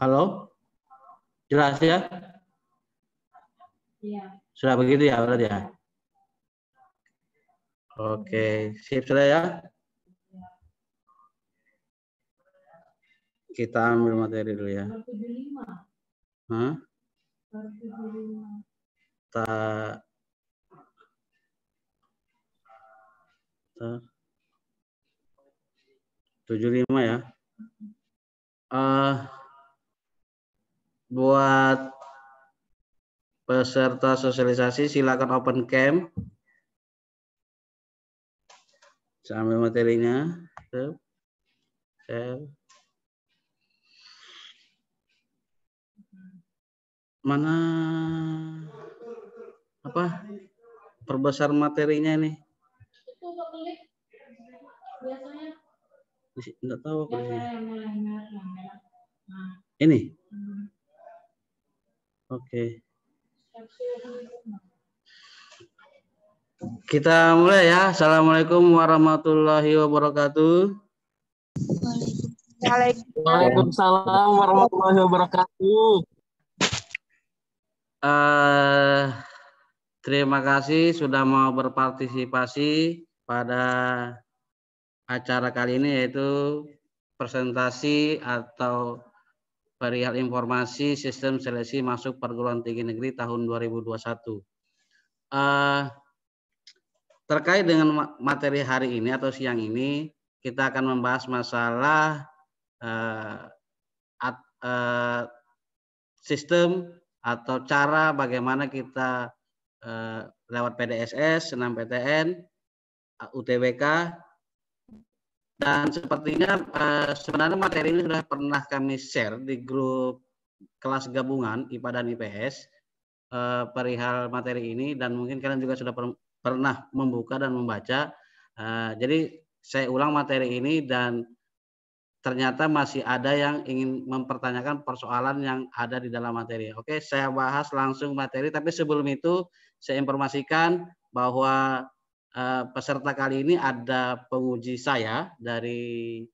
Halo? Jelas ya? Iya. Sudah begitu ya berarti ya? Oke, sip sudah ya? Kita ambil materi dulu ya. Hah? 75 ya. Buat peserta sosialisasi silakan open cam. Saya ambil materinya. Mana apa? Perbesar materinya ini. Enggak tahu apa ini. Oke. Kita mulai ya. Assalamualaikum warahmatullahi wabarakatuh. Waalaikumsalam warahmatullahi wabarakatuh. Terima kasih sudah mau berpartisipasi pada acara kali ini, yaitu presentasi atau perihal informasi sistem seleksi masuk perguruan tinggi negeri tahun 2021. Terkait dengan materi hari ini atau siang ini, kita akan membahas masalah sistem atau cara bagaimana kita lewat PDSS, SNMPTN, UTBK, dan sepertinya sebenarnya materi ini sudah pernah kami share di grup kelas gabungan IPA dan IPS perihal materi ini, dan mungkin kalian juga sudah pernah membuka dan membaca. Jadi saya ulang materi ini dan ternyata masih ada yang ingin mempertanyakan persoalan yang ada di dalam materi. Oke, saya bahas langsung materi, tapi sebelum itu saya informasikan bahwa peserta kali ini ada penguji saya dari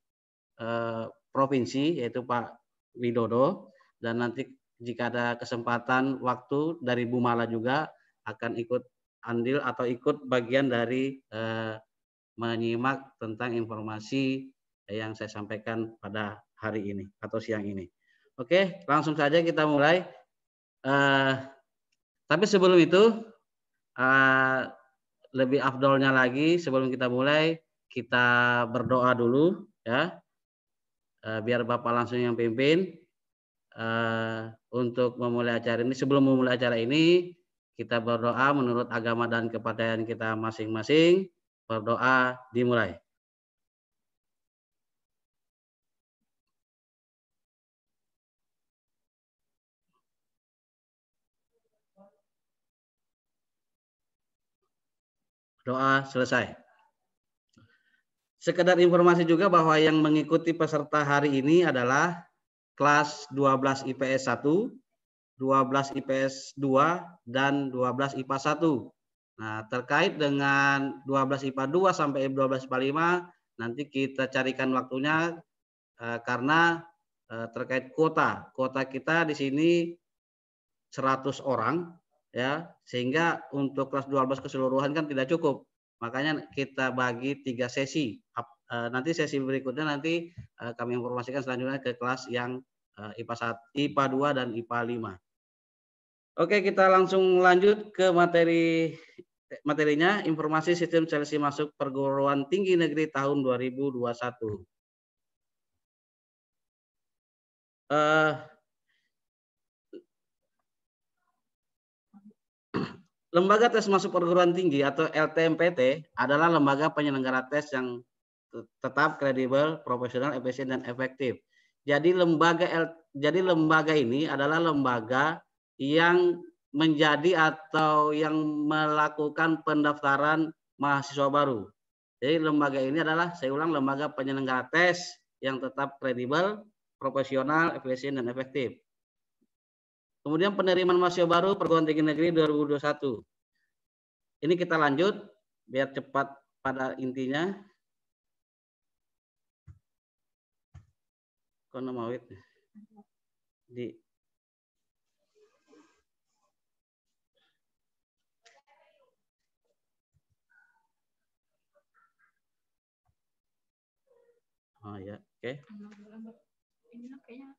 provinsi, yaitu Pak Widodo, dan nanti jika ada kesempatan waktu dari Bu Mala juga akan ikut andil atau ikut bagian dari menyimak tentang informasi yang saya sampaikan pada hari ini atau siang ini. Oke, langsung saja kita mulai. Tapi sebelum itu, lebih afdolnya lagi sebelum kita mulai, kita berdoa dulu ya, biar Bapak langsung yang pimpin untuk memulai acara ini. Sebelum memulai acara ini, kita berdoa menurut agama dan kepercayaan kita masing-masing. Berdoa dimulai. Doa selesai. Sekedar informasi juga bahwa yang mengikuti peserta hari ini adalah kelas 12 IPS 1, 12 IPS 2, dan 12 IPA 1. Nah, terkait dengan 12 IPA 2 sampai 12 IPA 5, nanti kita carikan waktunya karena terkait kuota. Kuota kita di sini 100 orang ya, sehingga untuk kelas 12 keseluruhan kan tidak cukup. Makanya kita bagi 3 sesi. Nanti sesi berikutnya nanti kami informasikan selanjutnya ke kelas yang IPA 1, IPA 2 dan IPA 5. Oke, kita langsung lanjut ke materinya, informasi sistem seleksi masuk perguruan tinggi negeri tahun 2021. Lembaga tes masuk perguruan tinggi atau LTMPT adalah lembaga penyelenggara tes yang tetap, kredibel, profesional, efisien, dan efektif. Jadi lembaga ini adalah lembaga yang menjadi atau yang melakukan pendaftaran mahasiswa baru. Jadi lembaga ini adalah, saya ulang, lembaga penyelenggara tes yang tetap, kredibel, profesional, efisien, dan efektif. Kemudian penerimaan mahasiswa baru perguruan tinggi negeri 2021. Ini kita lanjut biar cepat pada intinya. Kono mawit. ya, oke. Ini kayaknya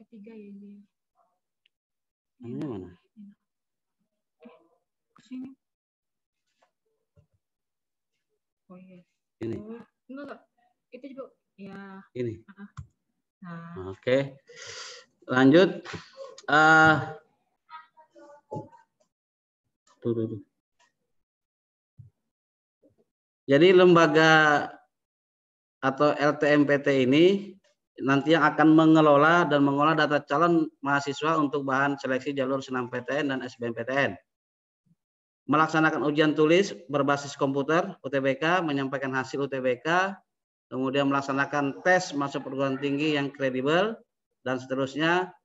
ketiga ya ini. Ini mana? Sini. Oh iya. Ini. Oh, enggak. Itu juga ya. Ini. Nah. Oke. Lanjut. Tuh. Jadi lembaga atau LTMPT ini nanti yang akan mengelola dan mengolah data calon mahasiswa untuk bahan seleksi jalur SNMPTN dan SBMPTN. Melaksanakan ujian tulis berbasis komputer UTBK, menyampaikan hasil UTBK, kemudian melaksanakan tes masuk perguruan tinggi yang kredibel, dan seterusnya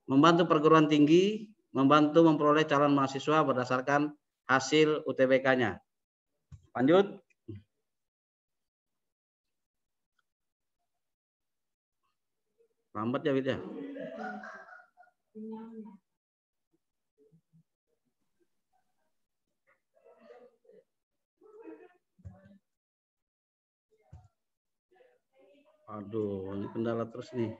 membantu perguruan tinggi, membantu memperoleh calon mahasiswa berdasarkan hasil UTBK-nya. Lanjut. Lambat ya, Wid ya? Aduh, ini kendala terus nih.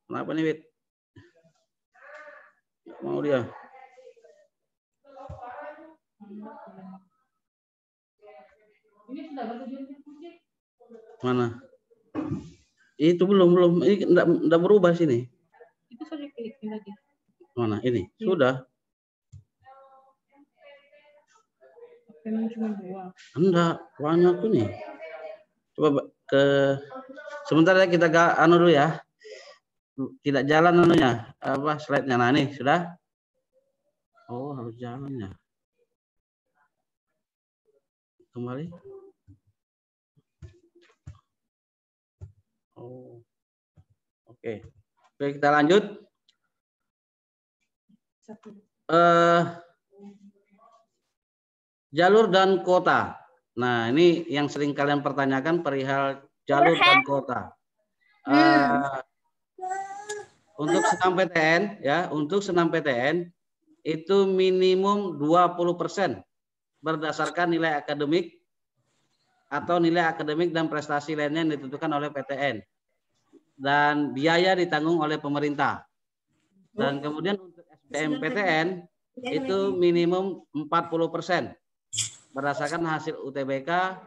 Kenapa nih, Wid? Nggak mau dia. Mana? Itu belum. Ini enggak berubah sini. Itu sudah klik lagi. Mana? Ini. Sudah. Memang cuma 2. Enggak, banyak ini. Coba ke sebentar ya, kita anu dulu ya. Tidak jalan anunya, apa slide-nya. Nah, ini sudah. Oh, harus jalan ya. Kembali. Oh. Oke. Oke, kita lanjut. Jalur dan kota. Nah, ini yang sering kalian pertanyakan perihal jalur dan kota. Untuk SNMPTN ya, untuk SNMPTN itu minimum 20% berdasarkan nilai akademik atau nilai akademik dan prestasi lainnya yang ditentukan oleh PTN. Dan biaya ditanggung oleh pemerintah. Dan kemudian untuk SBMPTN itu minimum 40% berdasarkan hasil UTBK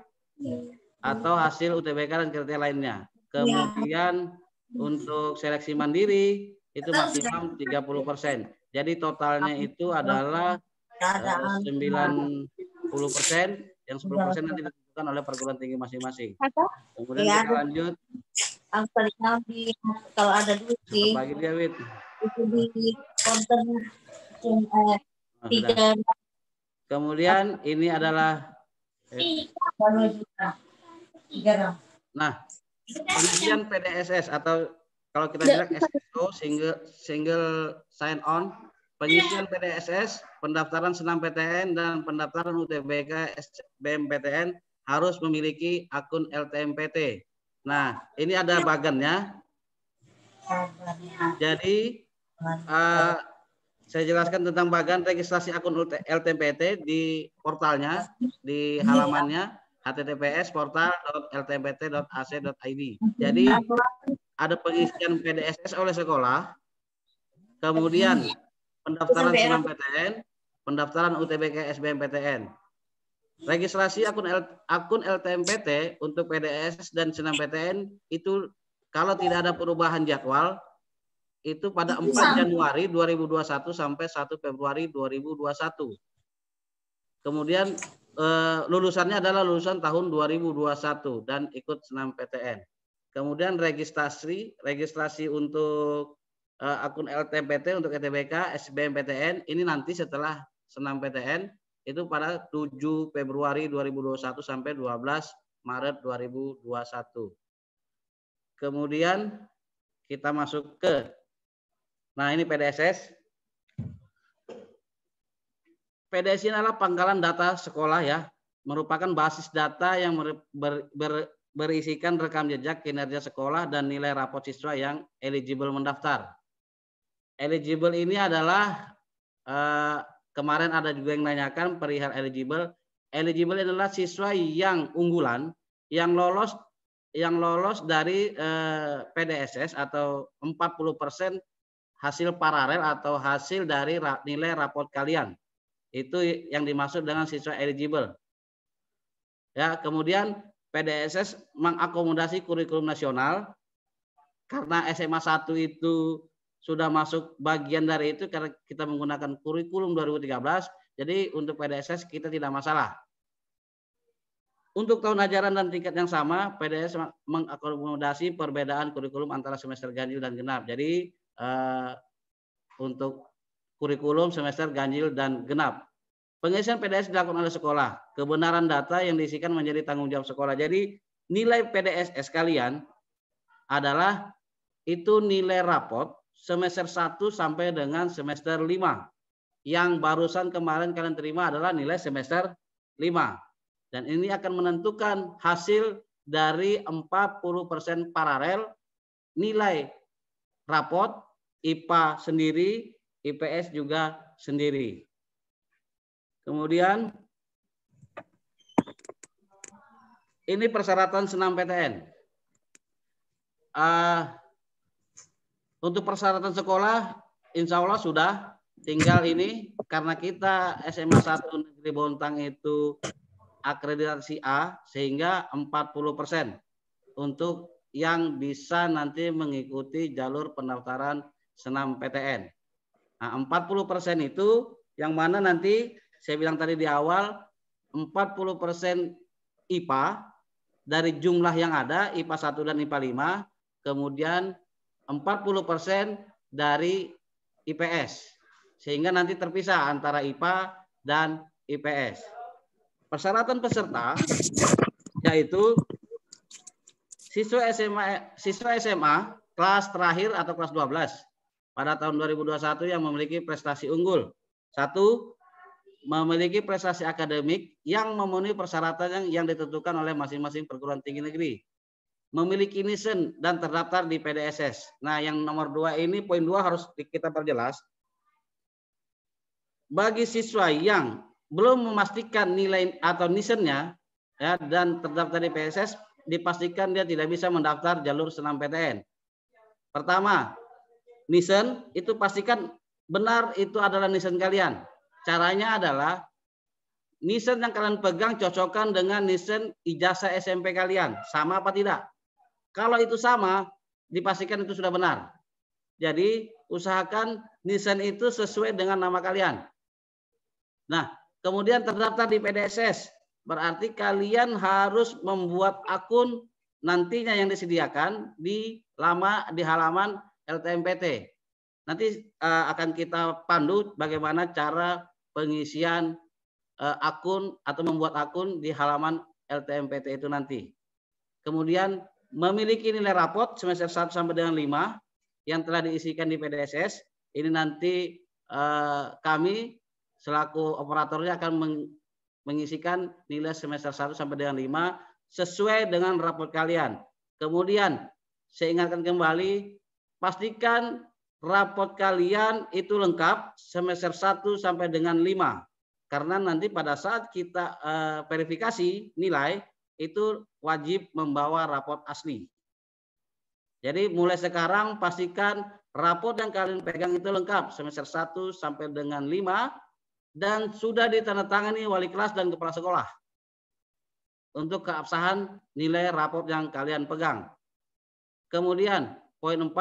atau hasil UTBK dan kriteria lainnya. Kemudian untuk seleksi mandiri itu maksimum 30%. Jadi totalnya itu adalah 90%, yang 10% nanti ditentukan oleh perguruan tinggi masing-masing. Kemudian kita lanjut. Kalau ada duit sih. Bagi dia, Wid. Itu di konten 3. Kemudian ini adalah nah, pengisian PDSS atau kalau kita bilang SSO, single sign on, pengisian PDSS, pendaftaran SNMPTN dan pendaftaran UTBK SBMPTN harus memiliki akun LTMPT. Nah, ini ada bagannya. Jadi saya jelaskan tentang bagan registrasi akun LTMPT di portalnya, di halamannya https://portal.ltmpt.ac.id. Jadi ada pengisian PDSS oleh sekolah, kemudian pendaftaran SNMPTN, pendaftaran UTBK SBMPTN. Registrasi akun LTMPT untuk PDSS dan SNMPTN itu kalau tidak ada perubahan jadwal itu pada 4 Januari 2021 sampai 1 Februari 2021. Kemudian lulusannya adalah lulusan tahun 2021 dan ikut SNMPTN. Kemudian registrasi untuk akun LTMPT untuk ETBK, SBMPTN ini nanti setelah SNMPTN itu pada 7 Februari 2021 sampai 12 Maret 2021. Kemudian kita masuk ke ini PDSS. PDSS adalah pangkalan data sekolah ya, merupakan basis data yang berisikan rekam jejak kinerja sekolah dan nilai rapot siswa yang eligible mendaftar. Eligible ini adalah kemarin ada juga yang nanyakan perihal eligible. Eligible adalah siswa yang unggulan, yang lolos dari PDSS atau 40% hasil paralel atau hasil dari nilai raport kalian. Itu yang dimaksud dengan siswa eligible. Ya, kemudian PDSS mengakomodasi kurikulum nasional karena SMA 1 itu sudah masuk bagian dari itu karena kita menggunakan kurikulum 2013. Jadi untuk PDSS kita tidak masalah. Untuk tahun ajaran dan tingkat yang sama, PDSS mengakomodasi perbedaan kurikulum antara semester ganjil dan genap. Jadi untuk kurikulum semester ganjil dan genap. Pengisian PDS dilakukan oleh sekolah. Kebenaran data yang diisikan menjadi tanggung jawab sekolah. Jadi nilai PDSS kalian adalah itu nilai raport semester 1 sampai dengan semester 5. Yang barusan kemarin kalian terima adalah nilai semester 5. Dan ini akan menentukan hasil dari 40% paralel nilai raport IPA sendiri, IPS juga sendiri. Kemudian ini persyaratan senam PTN. Untuk persyaratan sekolah, insya Allah sudah. Tinggal ini karena kita SMA 1 Negeri Bontang itu akreditasi A, sehingga 40% untuk yang bisa nanti mengikuti jalur pendaftaran senam PTN. Nah, 40% itu yang mana nanti saya bilang tadi di awal 40% IPA dari jumlah yang ada IPA 1 dan IPA 5, kemudian 40% dari IPS. Sehingga nanti terpisah antara IPA dan IPS. Persyaratan peserta yaitu siswa SMA kelas terakhir atau kelas 12 pada tahun 2021 yang memiliki prestasi unggul. 1, memiliki prestasi akademik yang memenuhi persyaratan yang ditentukan oleh masing-masing perguruan tinggi negeri. Memiliki NISN dan terdaftar di PDSS. Nah, yang nomor 2 ini, poin 2 harus kita perjelas. Bagi siswa yang belum memastikan nilai atau NISN-nya ya, dan terdaftar di PDSS, dipastikan dia tidak bisa mendaftar jalur senam PTN. Pertama, NISN itu pastikan benar itu adalah NISN kalian. Caranya adalah NISN yang kalian pegang cocokkan dengan NISN ijazah SMP kalian. Sama apa tidak? Kalau itu sama, dipastikan itu sudah benar. Jadi usahakan NISN itu sesuai dengan nama kalian. Nah, kemudian terdaftar di PDSS. Berarti kalian harus membuat akun nantinya yang disediakan di halaman LTMPT. Nanti akan kita pandu bagaimana cara pengisian akun atau membuat akun di halaman LTMPT itu nanti. Kemudian memiliki nilai raport semester 1 sampai dengan 5 yang telah diisikan di PDSS. Ini nanti kami selaku operatornya akan mengisikan nilai semester 1 sampai dengan 5 sesuai dengan raport kalian. Kemudian saya ingatkan kembali, pastikan raport kalian itu lengkap semester 1 sampai dengan 5. Karena nanti pada saat kita verifikasi nilai, itu wajib membawa raport asli. Jadi mulai sekarang pastikan raport yang kalian pegang itu lengkap semester 1 sampai dengan 5 dan sudah ditandatangani wali kelas dan kepala sekolah untuk keabsahan nilai raport yang kalian pegang. Kemudian poin 4,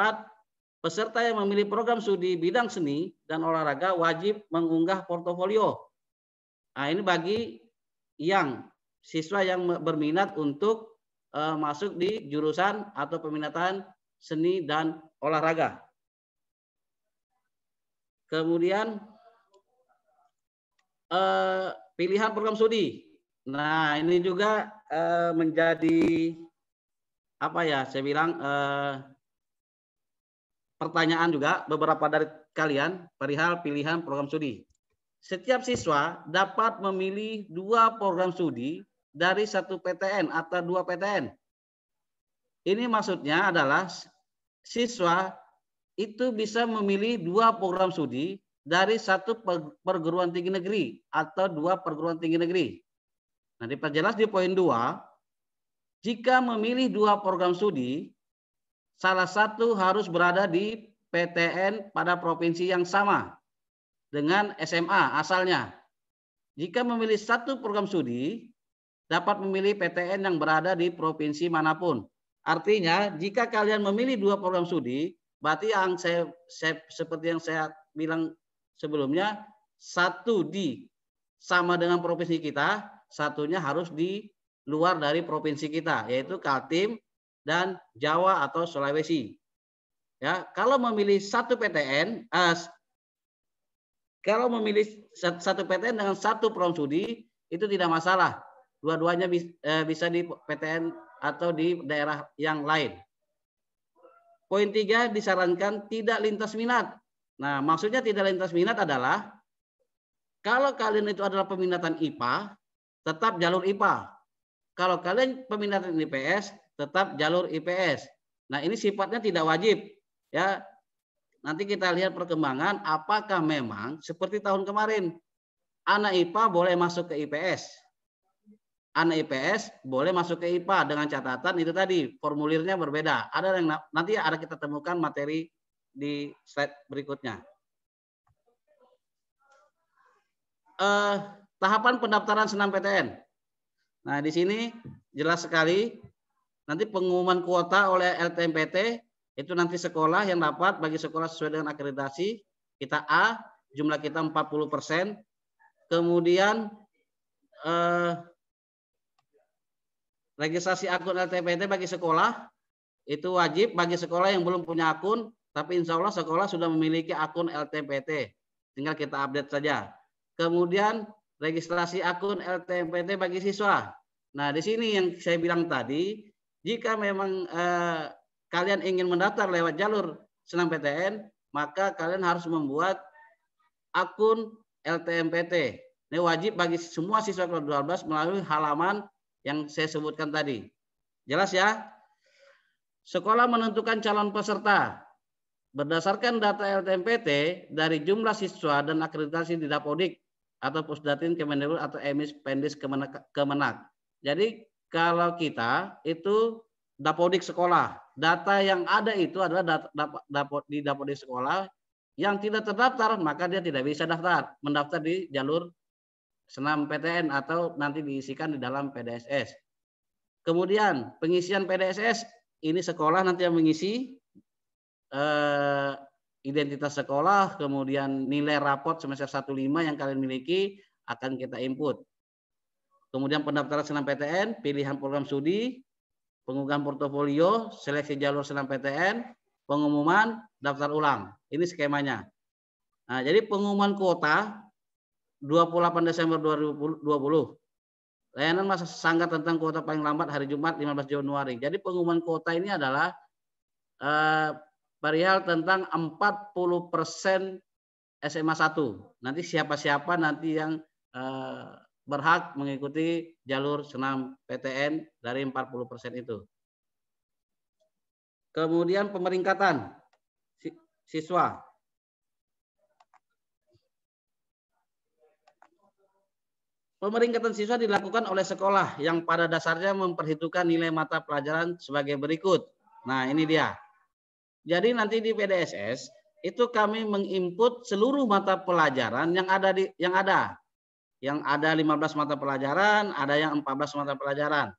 peserta yang memilih program studi bidang seni dan olahraga wajib mengunggah portofolio. Nah, ini bagi yang siswa yang berminat untuk masuk di jurusan atau peminatan seni dan olahraga. Kemudian pilihan program studi. Nah, ini juga menjadi apa ya? Saya bilang pertanyaan juga beberapa dari kalian perihal pilihan program studi. Setiap siswa dapat memilih 2 program studi dari 1 PTN atau 2 PTN. Ini maksudnya adalah siswa itu bisa memilih 2 program studi dari satu perguruan tinggi negeri atau 2 perguruan tinggi negeri. Nah, diperjelas di poin 2, jika memilih 2 program studi, salah satu harus berada di PTN pada provinsi yang sama dengan SMA asalnya. Jika memilih 1 program studi, dapat memilih PTN yang berada di provinsi manapun. Artinya, jika kalian memilih 2 program studi, berarti yang seperti yang saya bilang sebelumnya, satu di sama dengan provinsi kita, satunya harus di luar dari provinsi kita, yaitu Kaltim dan Jawa atau Sulawesi. Ya, kalau memilih satu PTN, kalau memilih satu PTN dengan 1 program studi itu tidak masalah. Dua-duanya bisa di PTN atau di daerah yang lain. Poin 3, disarankan tidak lintas minat. Nah, maksudnya tidak lintas minat adalah kalau kalian itu adalah peminatan IPA, tetap jalur IPA. Kalau kalian peminatan IPS, tetap jalur IPS. Nah, ini sifatnya tidak wajib, ya. Nanti kita lihat perkembangan apakah memang seperti tahun kemarin anak IPA boleh masuk ke IPS. Anak IPS boleh masuk ke IPA dengan catatan itu tadi formulirnya berbeda. Ada yang nanti ada kita temukan materi di slide berikutnya. Tahapan pendaftaran SNMPTN. Nah, di sini jelas sekali nanti pengumuman kuota oleh LTMPT itu nanti sekolah yang dapat bagi sekolah sesuai dengan akreditasi kita A, jumlah kita 40%. Kemudian registrasi akun LTMPT bagi sekolah itu wajib bagi sekolah yang belum punya akun, tapi insya Allah sekolah sudah memiliki akun LTMPT. Tinggal kita update saja. Kemudian registrasi akun LTMPT bagi siswa. Nah, di sini yang saya bilang tadi, jika memang kalian ingin mendaftar lewat jalur SNMPTN, maka kalian harus membuat akun LTMPT. Ini wajib bagi semua siswa kelas 12 melalui halaman yang saya sebutkan tadi. Jelas ya? Sekolah menentukan calon peserta berdasarkan data LTMPT dari jumlah siswa dan akreditasi di Dapodik atau Pusdatin Kemendikbud atau Emis Pendis Kemenak. Jadi kalau kita itu Dapodik sekolah, data yang ada itu adalah di Dapodik sekolah. Yang tidak terdaftar maka dia tidak bisa mendaftar di jalur SNMPTN atau nanti diisikan di dalam PDSS. Kemudian pengisian PDSS ini sekolah nanti yang mengisi identitas sekolah, kemudian nilai raport semester 1/5 yang kalian miliki akan kita input. Kemudian pendaftaran SNMPTN, pilihan program studi, pengunggahan portofolio, seleksi jalur SNMPTN, pengumuman, daftar ulang. Ini skemanya. Nah, jadi pengumuman kuota 28 Desember 2020. Layanan masa sanggah tentang kuota paling lambat hari Jumat 15 Januari. Jadi pengumuman kuota ini adalah perihal tentang 40% SMA 1. Nanti siapa-siapa nanti yang berhak mengikuti jalur SNMPTN dari 40% itu. Kemudian pemeringkatan siswa. Pemeringkatan siswa dilakukan oleh sekolah yang pada dasarnya memperhitungkan nilai mata pelajaran sebagai berikut. Nah, ini dia. Jadi nanti di PDSS itu kami menginput seluruh mata pelajaran yang ada Yang ada 15 mata pelajaran, ada yang 14 mata pelajaran.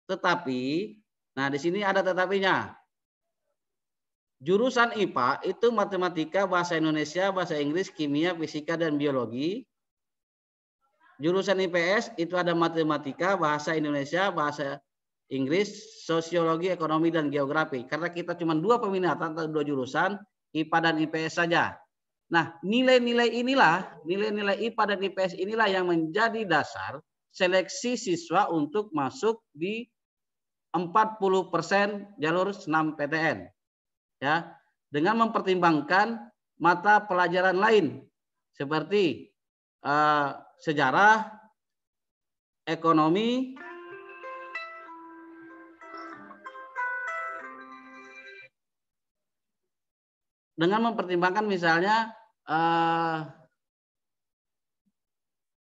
Tetapi, nah di sini ada tetapinya. Jurusan IPA itu matematika, bahasa Indonesia, bahasa Inggris, kimia, fisika, dan biologi. Jurusan IPS itu ada matematika, bahasa Indonesia, bahasa Inggris, sosiologi, ekonomi, dan geografi. Karena kita cuma 2 peminatan atau 2 jurusan, IPA dan IPS saja. Nah, nilai-nilai inilah, nilai-nilai IPA dan IPS inilah yang menjadi dasar seleksi siswa untuk masuk di 40% jalur SNMPTN. Ya, dengan mempertimbangkan mata pelajaran lain seperti sejarah, ekonomi, dengan mempertimbangkan misalnya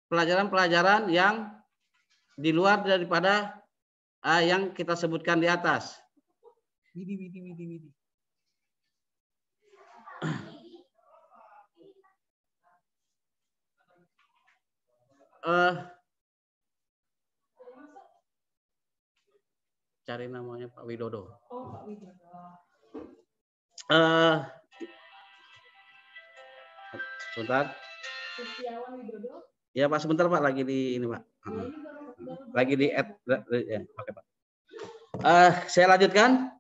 pelajaran-pelajaran yang di luar daripada yang kita sebutkan di atas. Cari namanya Pak Widodo. Oh, Pak Widodo. Sebentar. Setiawan Widodo. Ya Pak, sebentar Pak, lagi di ini Pak. Lagi di add, ya, oke Pak. Saya lanjutkan.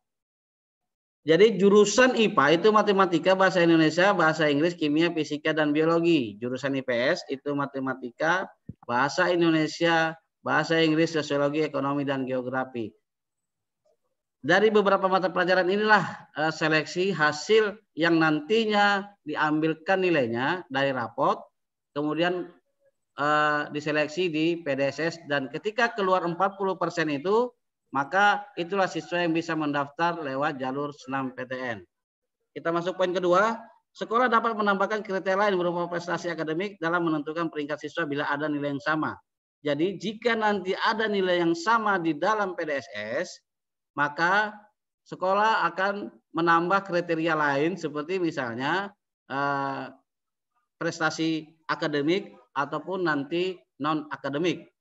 Jadi jurusan IPA itu matematika, bahasa Indonesia, bahasa Inggris, kimia, fisika, dan biologi. Jurusan IPS itu matematika, bahasa Indonesia, bahasa Inggris, sosiologi, ekonomi, dan geografi. Dari beberapa mata pelajaran inilah seleksi hasil yang nantinya diambilkan nilainya dari rapot, kemudian diseleksi di PDSS, dan ketika keluar 40% itu, maka itulah siswa yang bisa mendaftar lewat jalur SNMPTN. Kita masuk poin kedua, sekolah dapat menambahkan kriteria lain berupa prestasi akademik dalam menentukan peringkat siswa bila ada nilai yang sama. Jadi jika nanti ada nilai yang sama di dalam PDSS, maka sekolah akan menambah kriteria lain seperti misalnya prestasi akademik ataupun nanti non-akademik.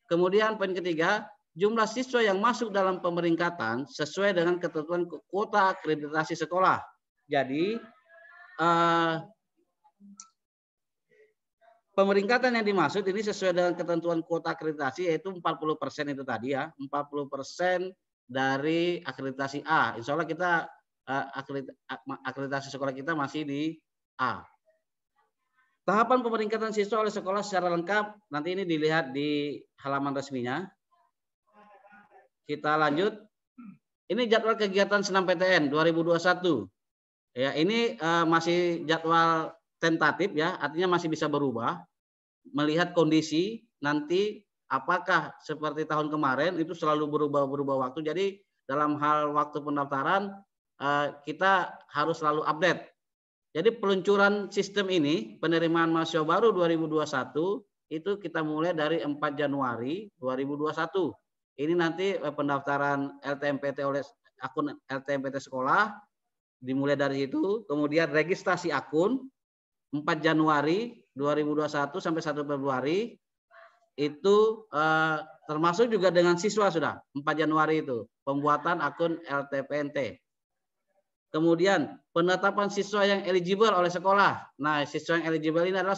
Kemudian poin ketiga, jumlah siswa yang masuk dalam pemeringkatan sesuai dengan ketentuan kuota akreditasi sekolah. Jadi pemeringkatan yang dimaksud ini sesuai dengan ketentuan kuota akreditasi, yaitu 40% itu tadi ya, 40% dari akreditasi A. Insya Allah kita akreditasi sekolah kita masih di A. Tahapan pemeringkatan siswa oleh sekolah secara lengkap nanti ini dilihat di halaman resminya. Kita lanjut. Ini jadwal kegiatan SNMPTN 2021. Ya, ini masih jadwal tentatif ya, artinya masih bisa berubah. Melihat kondisi nanti apakah seperti tahun kemarin itu selalu berubah waktu. Jadi dalam hal waktu pendaftaran kita harus selalu update. Jadi peluncuran sistem ini, penerimaan mahasiswa baru 2021 itu kita mulai dari 4 Januari 2021. Ini nanti pendaftaran LTMPT oleh akun LTMPT sekolah dimulai dari itu, kemudian registrasi akun 4 Januari 2021 sampai 1 Februari itu termasuk juga dengan siswa sudah 4 Januari itu pembuatan akun LTPNT. Kemudian penetapan siswa yang eligible oleh sekolah. Nah, siswa yang eligible ini adalah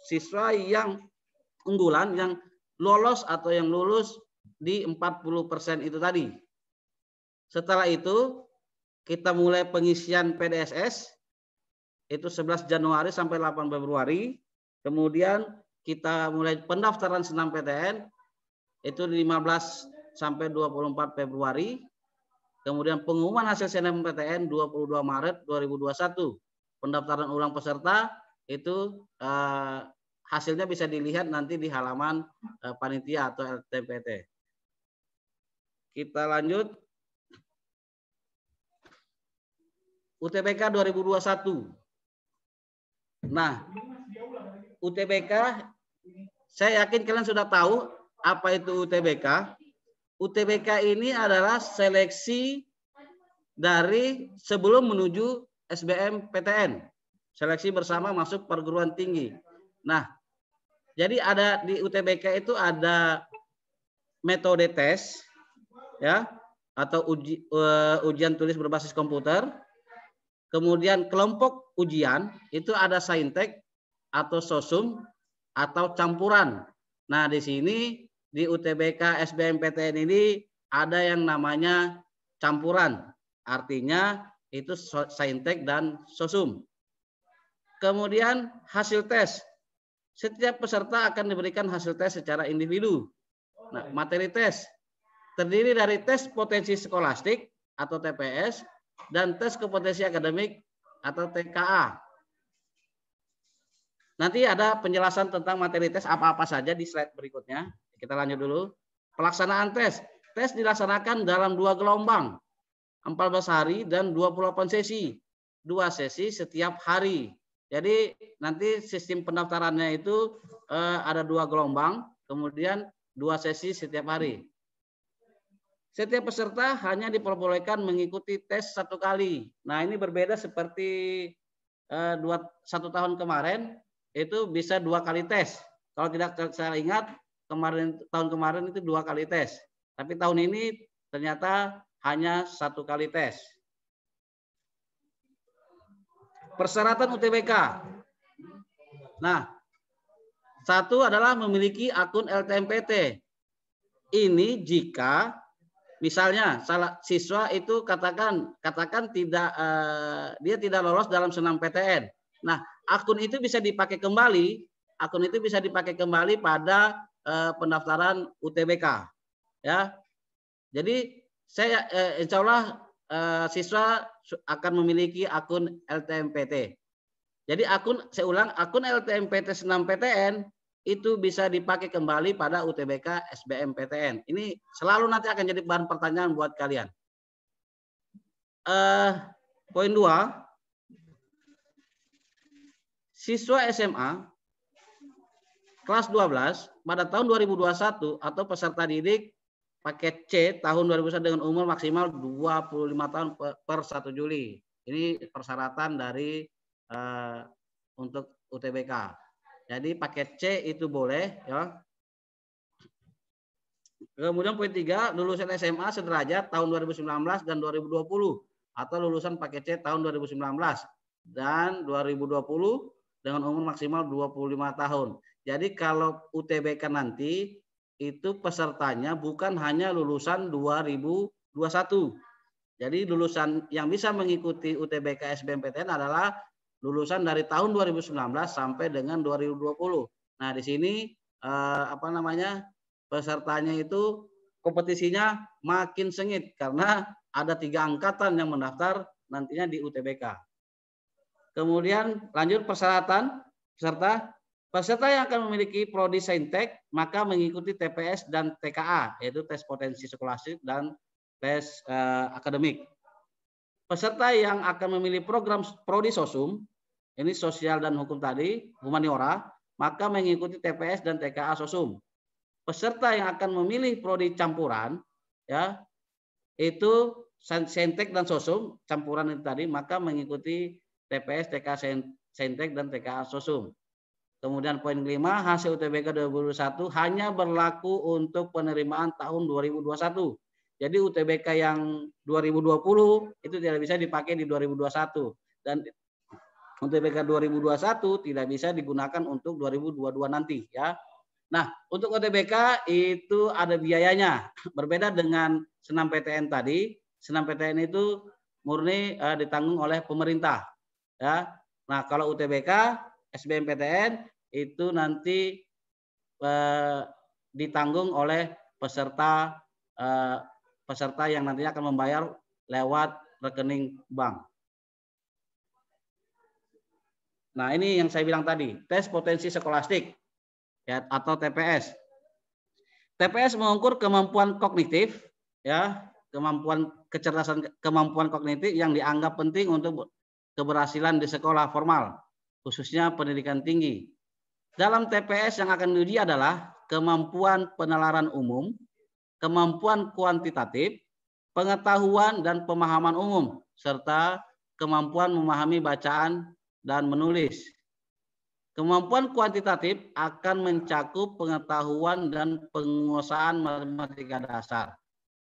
siswa yang unggulan, yang lolos atau yang lulus di 40% itu tadi. Setelah itu kita mulai pengisian PDSS itu 11 Januari sampai 8 Februari. Kemudian kita mulai pendaftaran SNMPTN itu 15 sampai 24 Februari. Kemudian pengumuman hasil SNMPTN 22 Maret 2021. Pendaftaran ulang peserta itu hasilnya bisa dilihat nanti di halaman panitia atau LTMPT. Kita lanjut. UTBK 2021. Nah, UTBK, saya yakin kalian sudah tahu apa itu UTBK. UTBK ini adalah seleksi dari sebelum menuju SBMPTN. Seleksi bersama masuk perguruan tinggi. Nah, jadi ada di UTBK itu ada metode tes, ya, atau ujian tulis berbasis komputer. Kemudian kelompok ujian itu ada saintek atau sosum atau campuran. Nah, di sini di UTBK SBMPTN ini ada yang namanya campuran. Artinya itu saintek dan sosum. Kemudian hasil tes. Setiap peserta akan diberikan hasil tes secara individu. Nah, materi tes terdiri dari tes potensi skolastik atau TPS dan tes kompetensi akademik atau TKA. Nanti ada penjelasan tentang materi tes apa-apa saja di slide berikutnya. Kita lanjut dulu. Pelaksanaan tes. Tes dilaksanakan dalam 2 gelombang. 14 hari dan 28 sesi. 2 sesi setiap hari. Jadi nanti sistem pendaftarannya itu ada 2 gelombang, kemudian 2 sesi setiap hari. Setiap peserta hanya diperbolehkan mengikuti tes 1 kali. Nah, ini berbeda seperti 1 tahun kemarin itu bisa 2 kali tes. Kalau tidak saya ingat tahun kemarin itu 2 kali tes. Tapi tahun ini ternyata hanya 1 kali tes. Persyaratan UTBK. Nah, 1 adalah memiliki akun LTMPT. Ini jika misalnya salah siswa itu katakan tidak dia tidak lolos dalam senam PTN. Nah, akun itu bisa dipakai kembali. Akun itu bisa dipakai kembali pada pendaftaran UTBK. Ya, jadi saya insya Allah siswa akan memiliki akun LTMPT. Jadi saya ulang, akun LTMPT senam PTN itu bisa dipakai kembali pada UTBK SBMPTN. Ini selalu nanti akan jadi bahan pertanyaan buat kalian. Poin 2, siswa SMA kelas 12 pada tahun 2021 atau peserta didik paket C tahun 2021 dengan umur maksimal 25 tahun per 1 Juli. Ini persyaratan dari untuk UTBK. Jadi paket C itu boleh, ya. Kemudian poin 3, lulusan SMA sederajat tahun 2019 dan 2020 atau lulusan paket C tahun 2019 dan 2020 dengan umur maksimal 25 tahun. Jadi kalau UTBK nanti itu pesertanya bukan hanya lulusan 2021. Jadi lulusan yang bisa mengikuti UTBK SBMPTN adalah lulusan dari tahun 2019 sampai dengan 2020. Nah, di sini pesertanya itu kompetisinya makin sengit karena ada 3 angkatan yang mendaftar nantinya di UTBK. Kemudian lanjut persyaratan peserta yang akan memiliki prodi Saintek maka mengikuti TPS dan TKA, yaitu tes potensi skolastik dan tes akademik. Peserta yang akan memilih program prodi Sosum, ini sosial dan hukum tadi, humaniora, maka mengikuti TPS dan TKA Sosum. Peserta yang akan memilih prodi campuran, ya, itu Saintek dan Sosum, campuran itu tadi, maka mengikuti TPS, TKA Saintek dan TKA Sosum. Kemudian poin 5, hasil UTBK 2021 hanya berlaku untuk penerimaan tahun 2021. Jadi UTBK yang 2020 itu tidak bisa dipakai di 2021 dan UTBK 2021 tidak bisa digunakan untuk 2022 nanti, ya. Nah, untuk UTBK itu ada biayanya. Berbeda dengan senam PTN tadi. Senam PTN itu murni ditanggung oleh pemerintah, ya. Nah, kalau UTBK SBMPTN itu nanti ditanggung oleh peserta yang nantinya akan membayar lewat rekening bank. Nah, ini yang saya bilang tadi, tes potensi skolastik, ya, atau TPS. TPS mengukur kemampuan kognitif, ya, kemampuan kognitif yang dianggap penting untuk keberhasilan di sekolah formal, khususnya pendidikan tinggi. Dalam TPS yang akan diuji adalah kemampuan penalaran umum, kemampuan kuantitatif, pengetahuan dan pemahaman umum, serta kemampuan memahami bacaan dan menulis. Kemampuan kuantitatif akan mencakup pengetahuan dan penguasaan matematika dasar.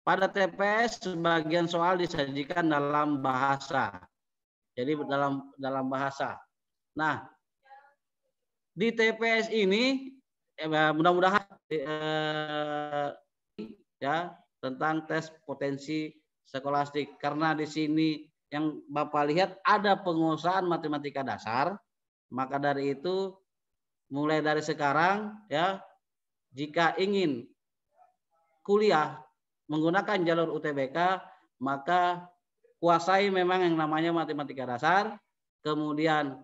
Pada TPS sebagian soal disajikan dalam bahasa. Jadi dalam bahasa. Nah, di TPS ini mudah-mudahan ya tentang tes potensi skolastik, karena di sini yang Bapak lihat ada penguasaan matematika dasar, maka dari itu mulai dari sekarang, ya, jika ingin kuliah menggunakan jalur UTBK maka kuasai memang yang namanya matematika dasar, kemudian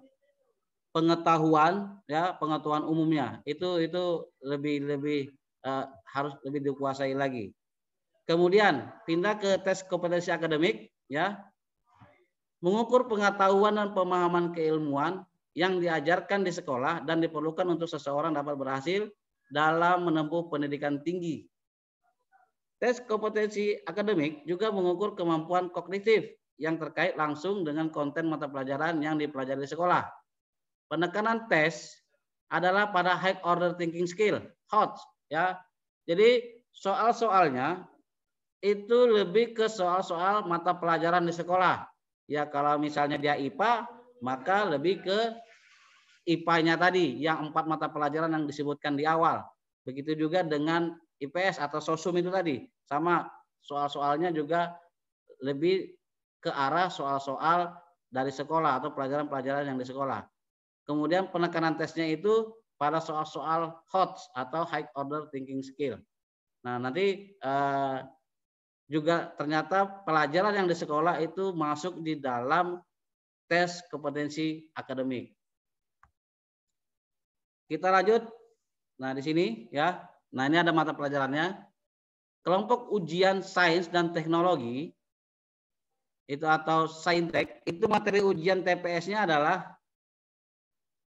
pengetahuan, ya, pengetahuan umumnya itu lebih harus lebih dikuasai lagi. Kemudian pindah ke tes kompetensi akademik, ya. Mengukur pengetahuan dan pemahaman keilmuan yang diajarkan di sekolah dan diperlukan untuk seseorang dapat berhasil dalam menempuh pendidikan tinggi. Tes kompetensi akademik juga mengukur kemampuan kognitif yang terkait langsung dengan konten mata pelajaran yang dipelajari di sekolah. Penekanan tes adalah pada high order thinking skill, HOTS, ya. Jadi soal-soalnya itu lebih ke soal-soal mata pelajaran di sekolah. Ya, kalau misalnya dia IPA, maka lebih ke IPA-nya tadi, yang 4 mata pelajaran yang disebutkan di awal. Begitu juga dengan IPS atau sosum itu tadi. Sama, soal-soalnya juga lebih ke arah soal-soal dari sekolah atau pelajaran-pelajaran yang di sekolah. Kemudian penekanan tesnya itu pada soal-soal HOTS atau high order thinking skill. Nah, nanti juga ternyata pelajaran yang di sekolah itu masuk di dalam tes kompetensi akademik. Kita lanjut. Nah, di sini ya. Nah, ini ada mata pelajarannya. Kelompok ujian sains dan teknologi itu atau saintek, itu materi ujian TPS-nya adalah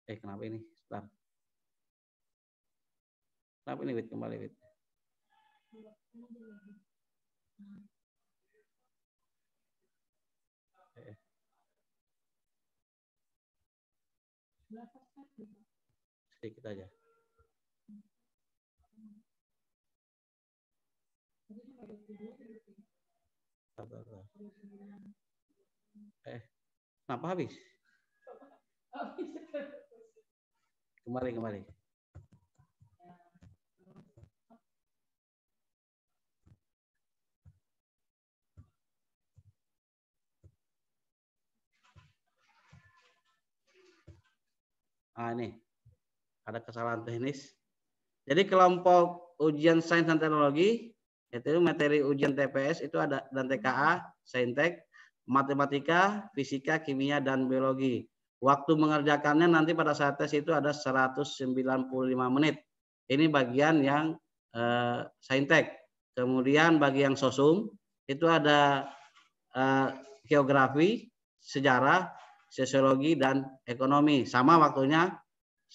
kenapa ini? Sebentar. Kenapa ini, Wid? Kembali, Wid. Sedikit aja. Kenapa habis? Kembali. Ini ada kesalahan teknis. Jadi kelompok ujian sains dan teknologi itu materi ujian TPS itu ada dan TKA, saintek, matematika, fisika, kimia dan biologi. Waktu mengerjakannya nanti pada saat tes itu ada 195 menit. Ini bagian yang saintek. Kemudian bagi yang sosum itu ada geografi, sejarah, sosiologi dan ekonomi. Sama waktunya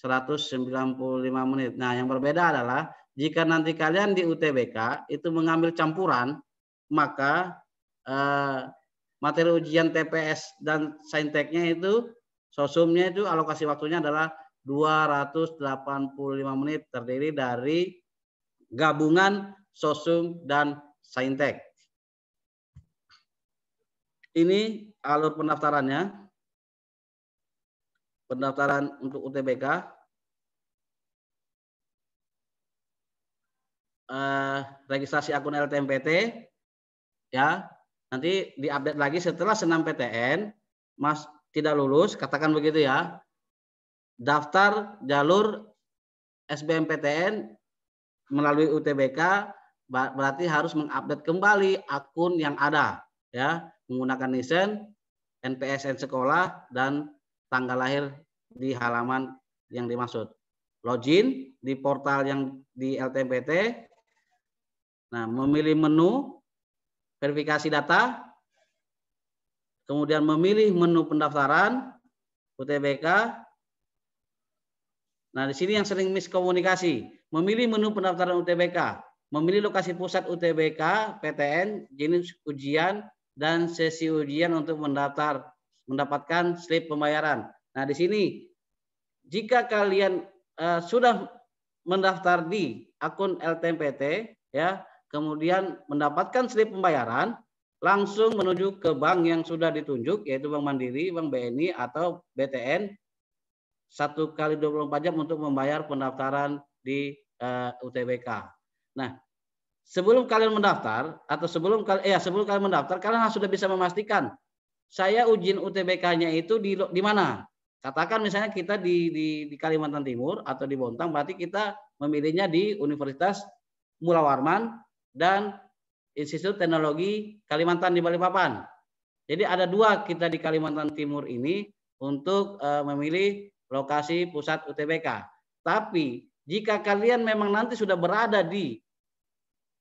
195 menit. Nah, yang berbeda adalah jika nanti kalian di UTBK itu mengambil campuran, maka materi ujian TPS dan sainteknya itu, sosumnya itu alokasi waktunya adalah 285 menit, terdiri dari gabungan sosum dan saintek. Ini alur pendaftarannya. Pendaftaran untuk UTBK. Registrasi akun LTMPT ya. Nanti diupdate lagi setelah senam PTN, Mas tidak lulus, katakan begitu ya. Daftar jalur SBMPTN melalui UTBK berarti harus mengupdate kembali akun yang ada ya, menggunakan NISN, NPSN sekolah dan tanggal lahir di halaman yang dimaksud. Login di portal yang di LTMPT. Nah, memilih menu verifikasi data, kemudian memilih menu pendaftaran UTBK. Nah, di sini yang sering miskomunikasi. Memilih menu pendaftaran UTBK, memilih lokasi pusat UTBK, PTN, jenis ujian, dan sesi ujian untuk mendapatkan slip pembayaran. Nah, di sini jika kalian sudah mendaftar di akun LTMPT ya, kemudian mendapatkan slip pembayaran, langsung menuju ke bank yang sudah ditunjuk, yaitu Bank Mandiri, Bank BNI atau BTN, 1 kali 24 jam untuk membayar pendaftaran di UTBK. Nah, sebelum kalian mendaftar atau sebelum kalian mendaftar, kalian sudah bisa memastikan saya ujian UTBK-nya itu di mana. Katakan misalnya kita di Kalimantan Timur atau di Bontang, berarti kita memilihnya di Universitas Mula Warman dan Institut Teknologi Kalimantan di Balikpapan. Jadi ada 2 kita di Kalimantan Timur ini untuk memilih lokasi pusat UTBK. Tapi jika kalian memang nanti sudah berada di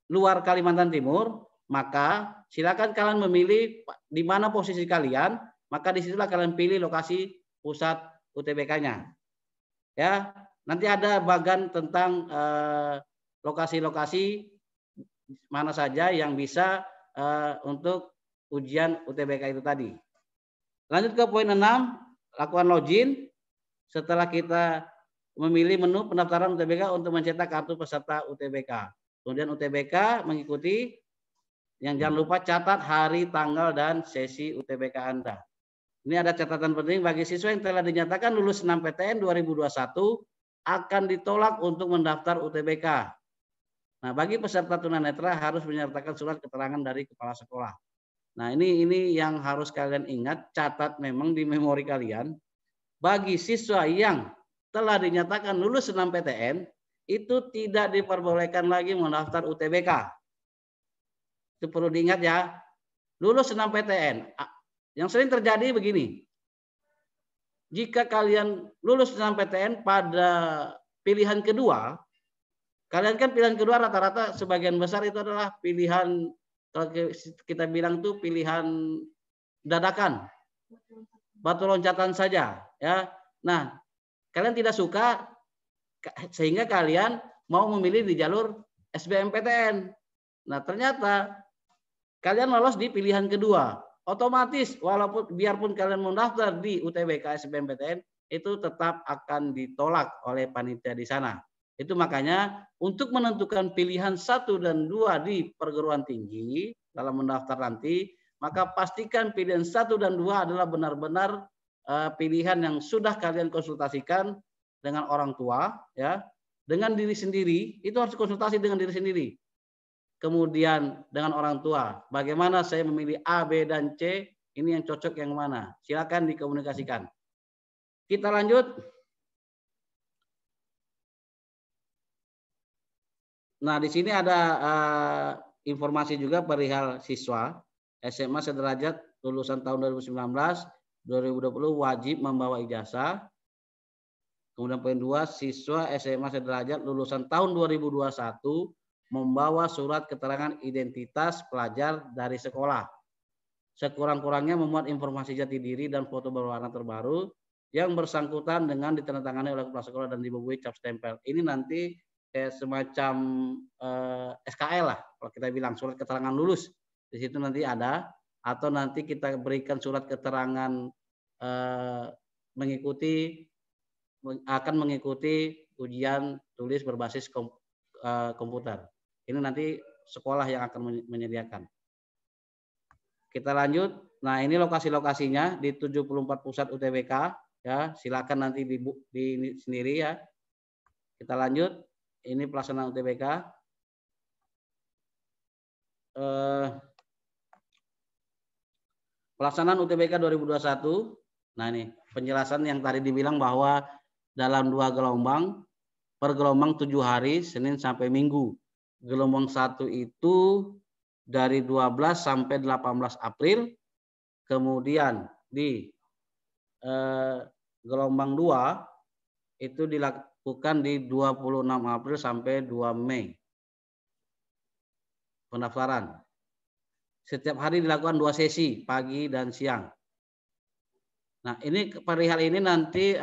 luar Kalimantan Timur, maka silakan kalian memilih di mana posisi kalian, maka disitulah kalian pilih lokasi pusat UTBK-nya. Ya, nanti ada bagan tentang lokasi-lokasi mana saja yang bisa untuk ujian UTBK itu tadi. Lanjut ke poin 6, lakukan login. Setelah kita memilih menu pendaftaran UTBK untuk mencetak kartu peserta UTBK. Kemudian UTBK mengikuti, yang jangan lupa catat hari, tanggal, dan sesi UTBK Anda. Ini ada catatan penting bagi siswa yang telah dinyatakan lulus 6 PTN 2021 akan ditolak untuk mendaftar UTBK. Nah, bagi peserta tunanetra harus menyertakan surat keterangan dari kepala sekolah. Nah, ini yang harus kalian ingat, catat memang di memori kalian. Bagi siswa yang telah dinyatakan lulus 6 PTN, itu tidak diperbolehkan lagi mendaftar UTBK. Itu perlu diingat ya. Lulus 6 PTN. Yang sering terjadi begini. Jika kalian lulus 6 PTN pada pilihan kedua, kalian kan pilihan kedua rata-rata sebagian besar itu adalah pilihan, kalau kita bilang tuh pilihan dadakan, batu loncatan saja, ya. Nah, kalian tidak suka sehingga kalian mau memilih di jalur SBMPTN. Nah, ternyata kalian lolos di pilihan kedua. Otomatis walaupun biarpun kalian mendaftar di UTBK SBMPTN, itu tetap akan ditolak oleh panitia di sana. Itu makanya untuk menentukan pilihan 1 dan 2 di perguruan tinggi dalam mendaftar nanti, maka pastikan pilihan 1 dan 2 adalah benar-benar pilihan yang sudah kalian konsultasikan dengan orang tua, ya, dengan diri sendiri. Itu harus konsultasi dengan diri sendiri. Kemudian dengan orang tua, bagaimana saya memilih A, B, dan C, ini yang cocok yang mana? Silakan dikomunikasikan. Kita lanjut. Nah, di sini ada informasi juga perihal siswa SMA sederajat lulusan tahun 2019, 2020 wajib membawa ijazah. Kemudian poin 2, siswa SMA sederajat lulusan tahun 2021 membawa surat keterangan identitas pelajar dari sekolah. Sekurang-kurangnya memuat informasi jati diri dan foto berwarna terbaru yang bersangkutan dengan ditandatangani oleh kepala sekolah dan dibubuhi cap stempel. Ini nanti semacam SKL lah, kalau kita bilang surat keterangan lulus. Di situ nanti ada, atau nanti kita berikan surat keterangan akan mengikuti ujian tulis berbasis komputer. Ini nanti sekolah yang akan menyediakan. Kita lanjut. Nah, ini lokasi-lokasinya di 74 pusat UTBK, ya. Silakan nanti di sendiri ya. Kita lanjut. Ini pelaksanaan UTBK. Pelaksanaan UTBK 2021. Nah, ini penjelasan yang tadi dibilang bahwa dalam 2 gelombang, per gelombang 7 hari, Senin sampai Minggu. Gelombang 1 itu dari 12 sampai 18 April. Kemudian di gelombang 2 itu dilakukan di 26 April sampai 2 Mei. Pendaftaran. Setiap hari dilakukan 2 sesi, pagi dan siang. Nah, ini perihal ini nanti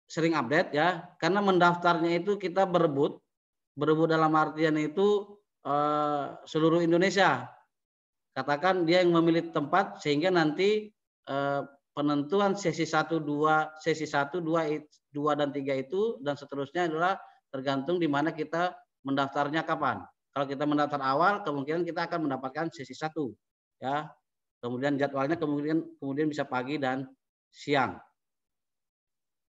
sering update ya, karena mendaftarnya itu kita berebut dalam artian itu seluruh Indonesia. Katakan dia yang memilih tempat, sehingga nanti penentuan sesi 1, 2, sesi 1, 2 dan 3 itu dan seterusnya adalah tergantung di mana kita mendaftarnya kapan. Kalau kita mendaftar awal, kemungkinan kita akan mendapatkan sesi 1 ya. Kemudian jadwalnya kemudian bisa pagi dan siang.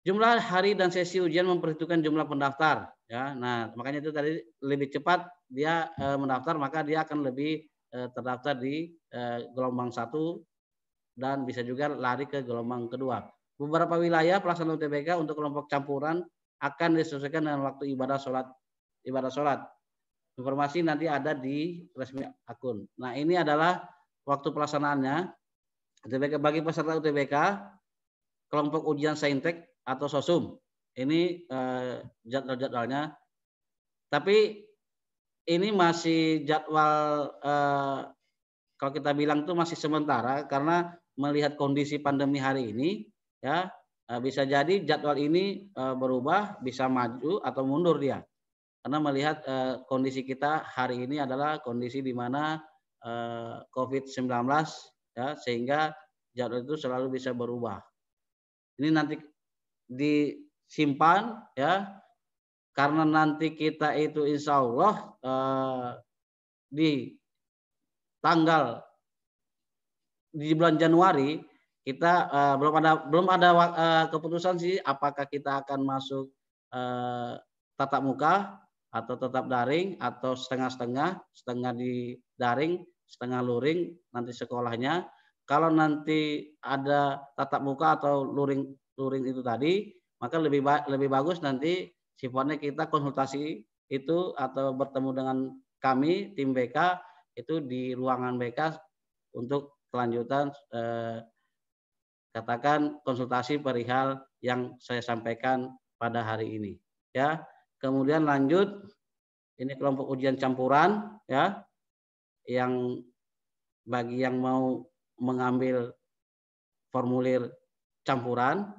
Jumlah hari dan sesi ujian memperhitungkan jumlah pendaftar ya. Nah, makanya itu tadi lebih cepat dia mendaftar, maka dia akan lebih terdaftar di gelombang 1 dan bisa juga lari ke gelombang kedua. Beberapa wilayah pelaksanaan UTBK untuk kelompok campuran akan disesuaikan dengan waktu ibadah sholat. Informasi nanti ada di resmi akun. Nah, ini adalah waktu pelaksanaannya. UTBK bagi peserta UTBK kelompok ujian saintek atau sosum. Ini jadwal-jadwalnya. Tapi ini masih jadwal kalau kita bilang tuh masih sementara, karena melihat kondisi pandemi hari ini ya, bisa jadi jadwal ini berubah, bisa maju atau mundur dia. Karena melihat kondisi kita hari ini adalah kondisi di mana COVID-19 ya, sehingga jadwal itu selalu bisa berubah. Ini nanti disimpan ya, karena nanti kita itu insya Allah di bulan Januari kita belum ada keputusan sih apakah kita akan masuk tatap muka atau tetap daring atau setengah-setengah, setengah di daring, setengah luring nanti sekolahnya. Kalau nanti ada tatap muka atau luring itu tadi, maka lebih bagus nanti sifatnya kita konsultasi itu atau bertemu dengan kami tim BK itu di ruangan BK untuk kelanjutan katakan konsultasi perihal yang saya sampaikan pada hari ini ya. Kemudian lanjut, ini kelompok ujian campuran ya, yang bagi yang mau mengambil formulir campuran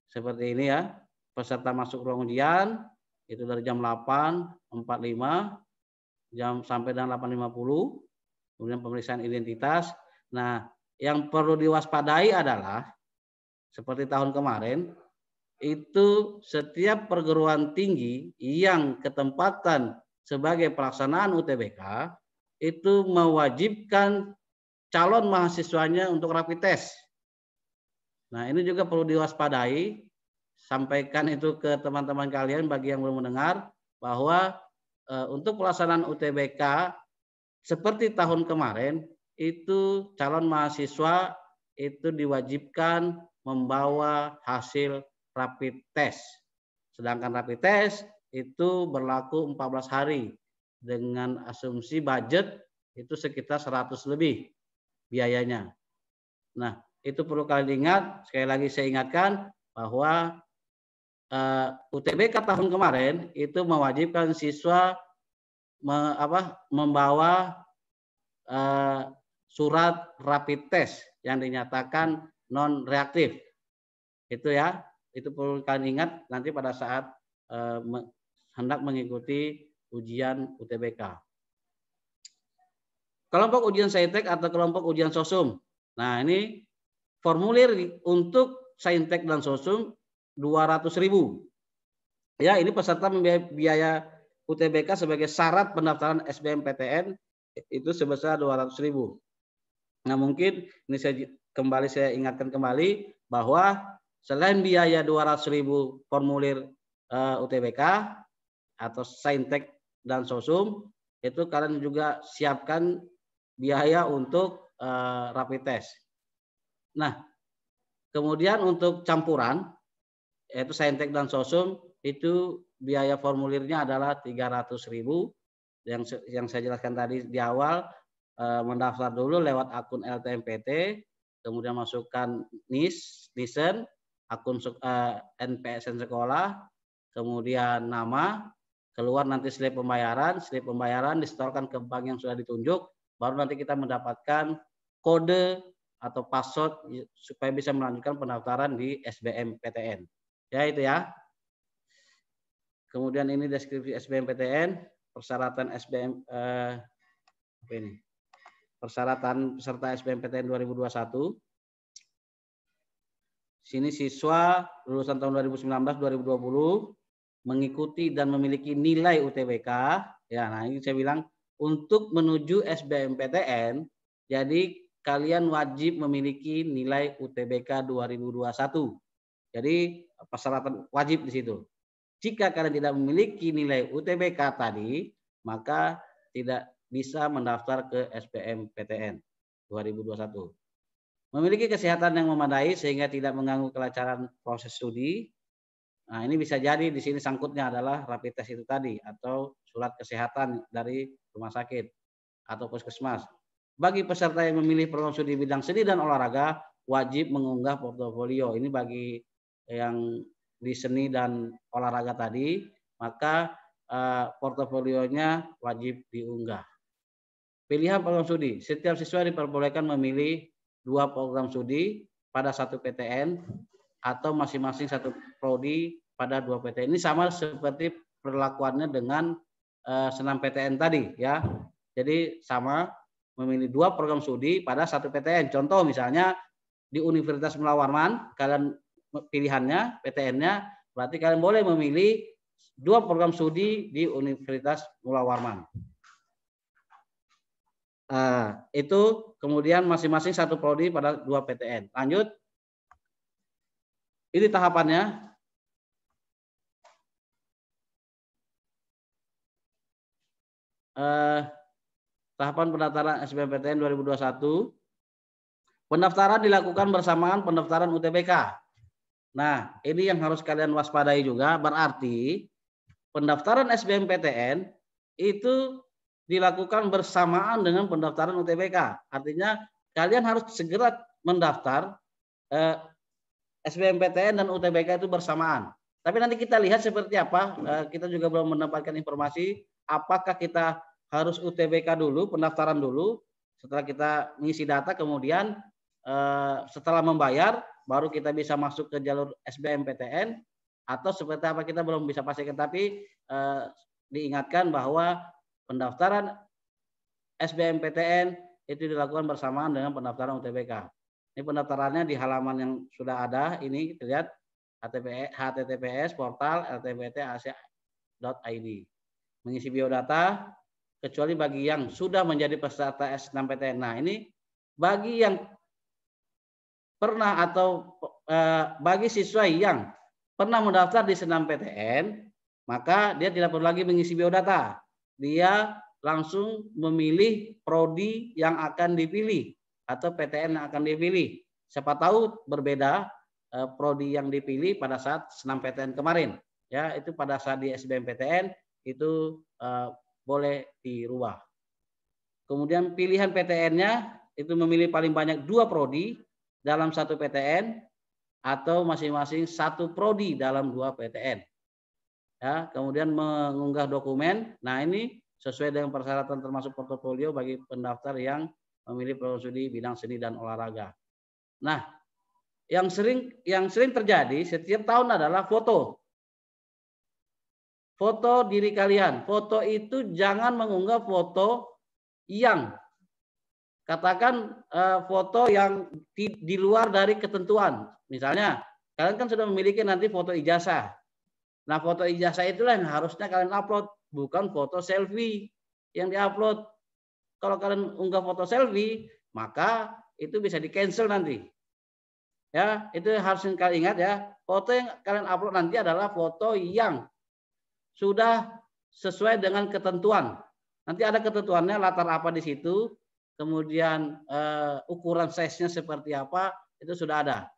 seperti ini ya, peserta masuk ruang ujian itu dari jam 8.45 jam sampai dengan 8.50, kemudian pemeriksaan identitas. Nah, yang perlu diwaspadai adalah seperti tahun kemarin, itu setiap perguruan tinggi yang ketempatan sebagai pelaksanaan UTBK itu mewajibkan calon mahasiswanya untuk rapid test. Nah, ini juga perlu diwaspadai, sampaikan itu ke teman-teman kalian bagi yang belum mendengar bahwa untuk pelaksanaan UTBK seperti tahun kemarin itu calon mahasiswa itu diwajibkan membawa hasil rapid test. Sedangkan rapid test itu berlaku 14 hari dengan asumsi budget itu sekitar 100 lebih biayanya. Nah, itu perlu kalian ingat. Sekali lagi saya ingatkan bahwa UTBK tahun kemarin itu mewajibkan siswa membawa surat rapid test yang dinyatakan non reaktif. Itu ya. Itu perlu kalian ingat nanti pada saat hendak mengikuti ujian UTBK. Kelompok ujian Saintek atau kelompok ujian Sosum. Nah, ini formulir untuk Saintek dan Sosum 200.000. Ya, ini peserta membiayai biaya UTBK sebagai syarat pendaftaran SBMPTN itu sebesar 200.000. Nah, mungkin ini saya ingatkan kembali bahwa selain biaya 200.000 formulir UTBK atau Saintek dan Sosum, itu kalian juga siapkan biaya untuk rapid test. Nah, kemudian untuk campuran, yaitu Saintek dan Sosum, itu biaya formulirnya adalah 300.000. Yang saya jelaskan tadi di awal, mendaftar dulu lewat akun LTMPT, kemudian masukkan NISN, akun NPSN sekolah, kemudian nama, keluar nanti slip pembayaran disetorkan ke bank yang sudah ditunjuk, baru nanti kita mendapatkan kode atau password supaya bisa melanjutkan pendaftaran di SBMPTN. Ya, itu ya. Kemudian ini deskripsi SBMPTN, persyaratan persyaratan peserta SBMPTN 2021. Sini siswa lulusan tahun 2019-2020 mengikuti dan memiliki nilai UTBK. Ya, nah ini saya bilang untuk menuju SBMPTN, jadi kalian wajib memiliki nilai UTBK 2021. Jadi persyaratan wajib di situ. Jika kalian tidak memiliki nilai UTBK tadi, maka tidak bisa mendaftar ke SBMPTN 2021. Memiliki kesehatan yang memadai sehingga tidak mengganggu kelancaran proses studi. Nah, ini bisa jadi di sini sangkutnya adalah rapid test itu tadi atau surat kesehatan dari rumah sakit atau puskesmas. Bagi peserta yang memilih program studi bidang seni dan olahraga, wajib mengunggah portofolio. Ini bagi yang di seni dan olahraga tadi, maka portofolionya wajib diunggah. Pilihan program studi. Setiap siswa diperbolehkan memilih 2 program studi pada 1 PTN. atau masing-masing satu prodi pada 2 PTN. Ini sama seperti perlakuannya dengan senam PTN tadi ya. Jadi sama memilih 2 program studi pada 1 PTN. Contoh misalnya di Universitas Mula Warman, kalian pilihannya PTN-nya berarti kalian boleh memilih 2 program studi di Universitas Mula Warman. Itu kemudian masing-masing satu prodi pada 2 PTN. Lanjut. Ini tahapannya. Tahapan pendaftaran SBMPTN 2021. Pendaftaran dilakukan bersamaan pendaftaran UTBK. Nah, ini yang harus kalian waspadai juga. Berarti pendaftaran SBMPTN itu dilakukan bersamaan dengan pendaftaran UTBK. Artinya kalian harus segera mendaftar SBMPTN dan UTBK itu bersamaan. Tapi nanti kita lihat seperti apa. Kita juga belum mendapatkan informasi apakah kita harus UTBK dulu, pendaftaran dulu. Setelah kita mengisi data, kemudian setelah membayar, baru kita bisa masuk ke jalur SBMPTN atau seperti apa kita belum bisa pastikan. Tapi diingatkan bahwa pendaftaran SBMPTN itu dilakukan bersamaan dengan pendaftaran UTBK. Ini pendaftarannya di halaman yang sudah ada. Ini kita lihat https portal ltpt.ac.id. Mengisi biodata kecuali bagi yang sudah menjadi peserta S6PTN. Nah, ini bagi yang pernah atau bagi siswa yang pernah mendaftar di S6PTN, maka dia tidak perlu lagi mengisi biodata. Dia langsung memilih prodi yang akan dipilih atau PTN yang akan dipilih. Siapa tahu berbeda prodi yang dipilih pada saat S6PTN kemarin. Ya, itu pada saat di SBMPTN itu boleh dirubah. Kemudian pilihan PTN-nya itu memilih paling banyak 2 prodi dalam 1 PTN atau masing-masing 1 prodi dalam 2 PTN. Ya, kemudian mengunggah dokumen. Nah, ini sesuai dengan persyaratan termasuk portofolio bagi pendaftar yang memilih program studi bidang seni dan olahraga. Nah, yang sering terjadi setiap tahun adalah foto. Foto diri kalian. Foto itu jangan mengunggah foto yang katakan foto yang di luar dari ketentuan. Misalnya, kalian kan sudah memiliki nanti foto ijazah. Nah, foto ijazah itulah yang harusnya kalian upload, bukan foto selfie yang diupload. Kalau kalian unggah foto selfie, maka itu bisa di-cancel nanti. Ya, itu harus kalian ingat ya. Foto yang kalian upload nanti adalah foto yang sudah sesuai dengan ketentuan. Nanti ada ketentuannya, latar apa di situ, kemudian ukuran size-nya seperti apa, itu sudah ada.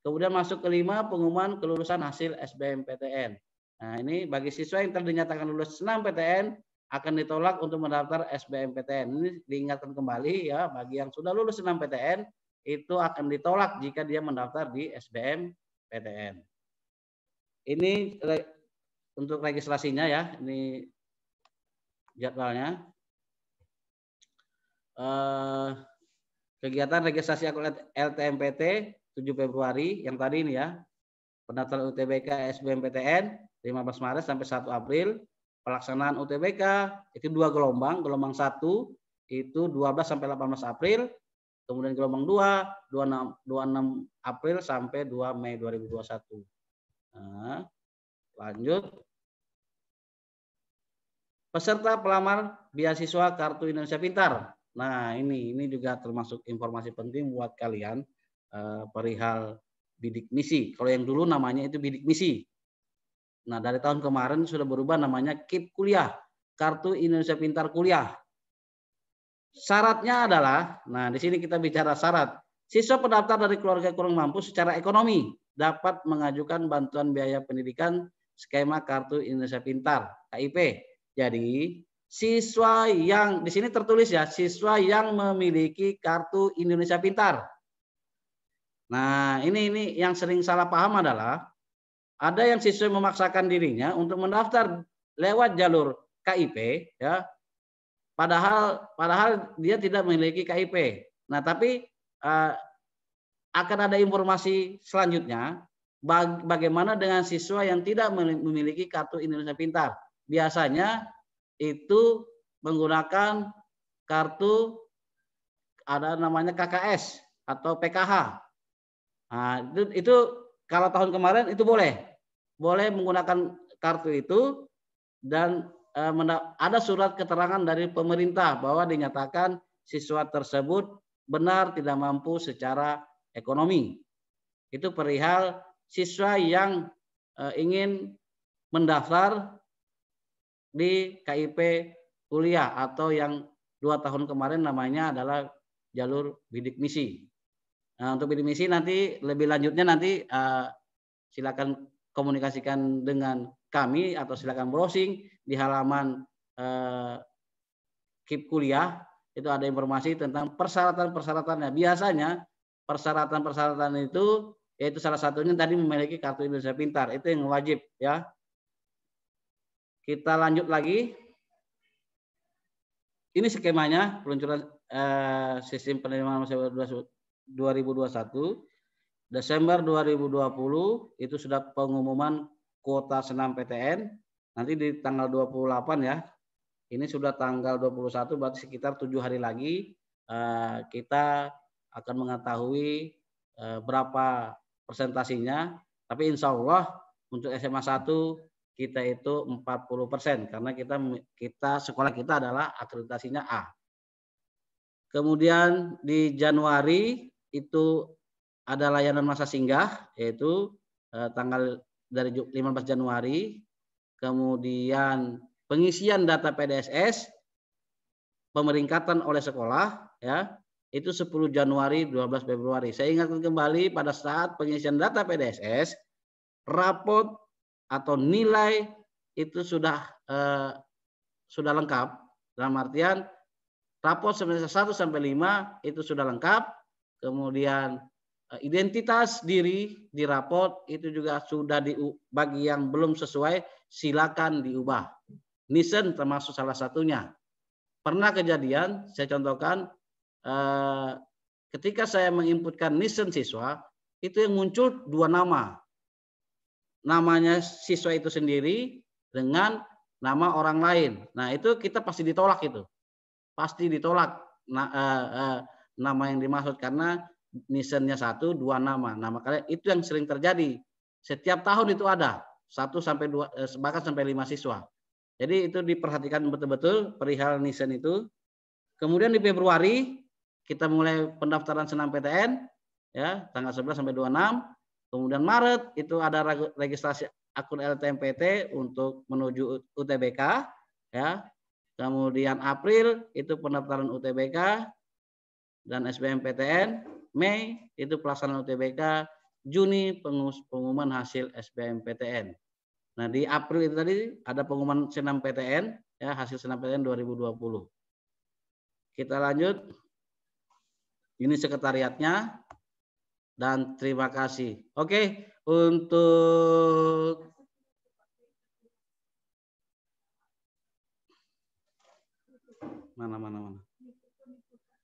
Kemudian masuk kelima, pengumuman kelulusan hasil SBMPTN. Nah, ini bagi siswa yang telah dinyatakan lulus SNMPTN akan ditolak untuk mendaftar SBMPTN. Ini diingatkan kembali ya, bagi yang sudah lulus SNMPTN itu akan ditolak jika dia mendaftar di SBMPTN. Ini untuk registrasinya ya, ini jadwalnya. Kegiatan registrasi akun LTMPT 7 Februari yang tadi ini ya. Pendaftaran UTBK SBMPTN 15 Maret sampai 1 April. Pelaksanaan UTBK itu 2 gelombang. Gelombang 1 itu 12 sampai 18 April. Kemudian gelombang 2 26 April sampai 2 Mei 2021. Nah, lanjut. Peserta pelamar beasiswa Kartu Indonesia Pintar. Nah, ini juga termasuk informasi penting buat kalian perihal bidik misi. Kalau yang dulu namanya itu bidik misi. Nah, dari tahun kemarin sudah berubah namanya KIP Kuliah, Kartu Indonesia Pintar Kuliah. Syaratnya adalah, nah di sini kita bicara syarat. Siswa pendaftar dari keluarga kurang mampu secara ekonomi dapat mengajukan bantuan biaya pendidikan skema Kartu Indonesia Pintar, KIP. Jadi, siswa yang di sini tertulis ya, siswa yang memiliki Kartu Indonesia Pintar. Nah, ini yang sering salah paham adalah ada yang siswa memaksakan dirinya untuk mendaftar lewat jalur KIP ya. Padahal dia tidak memiliki KIP. Nah, tapi akan ada informasi selanjutnya bagaimana dengan siswa yang tidak memiliki kartu Indonesia Pintar. Biasanya itu menggunakan kartu ada namanya KKS atau PKH. Nah, itu kalau tahun kemarin itu boleh menggunakan kartu itu dan ada surat keterangan dari pemerintah bahwa dinyatakan siswa tersebut benar tidak mampu secara ekonomi. Itu perihal siswa yang ingin mendaftar di KIP kuliah atau yang 2 tahun kemarin namanya adalah jalur bidik misi. Nah, untuk bidik misi nanti lebih lanjutnya nanti silakan komunikasikan dengan kami atau silakan browsing di halaman KIP kuliah, itu ada informasi tentang persyaratan-persyaratannya. Biasanya persyaratan-persyaratan itu yaitu salah satunya tadi memiliki kartu Indonesia Pintar, itu yang wajib ya. Kita lanjut lagi. Ini skemanya peluncuran sistem penerimaan mahasiswa 2021. Desember 2020 itu sudah pengumuman kuota senam PTN. Nanti di tanggal 28 ya. Ini sudah tanggal 21, berarti sekitar 7 hari lagi kita akan mengetahui berapa persentasinya. Tapi insya Allah untuk SMA 1 kita itu 40% karena kita sekolah kita adalah akreditasinya A. Kemudian di Januari itu ada layanan masa singgah yaitu tanggal dari 15 Januari. Kemudian pengisian data PDSS pemeringkatan oleh sekolah ya itu 10 Januari 12 Februari. Saya ingatkan kembali pada saat pengisian data PDSS rapot atau nilai itu sudah lengkap, dalam artian rapot semester 1 sampai 5 itu sudah lengkap, kemudian identitas diri di rapot itu juga sudah bagi yang belum sesuai silakan diubah. Nisen termasuk salah satunya. Pernah kejadian, saya contohkan ketika saya menginputkan Nisen siswa itu yang muncul 2 nama. Namanya siswa itu sendiri dengan nama orang lain. Nah, itu kita pasti ditolak itu. Pasti ditolak nama yang dimaksud karena nisennya 1, 2 nama. Nah, makanya itu yang sering terjadi. Setiap tahun itu ada 1 sampai 2 bahkan sampai 5 siswa. Jadi itu diperhatikan betul-betul perihal nisen itu. Kemudian di Februari kita mulai pendaftaran senam PTN ya, tanggal 11 sampai 26. Kemudian Maret itu ada registrasi akun LTMPT untuk menuju UTBK ya. Kemudian April itu pendaftaran UTBK dan SBMPTN. Mei itu pelaksanaan UTBK. Juni pengumuman hasil SBMPTN. Nah, di April itu tadi ada pengumuman senam PTN ya, hasil senam PTN 2020. Kita lanjut. Ini sekretariatnya. Dan terima kasih. Oke, untuk mana.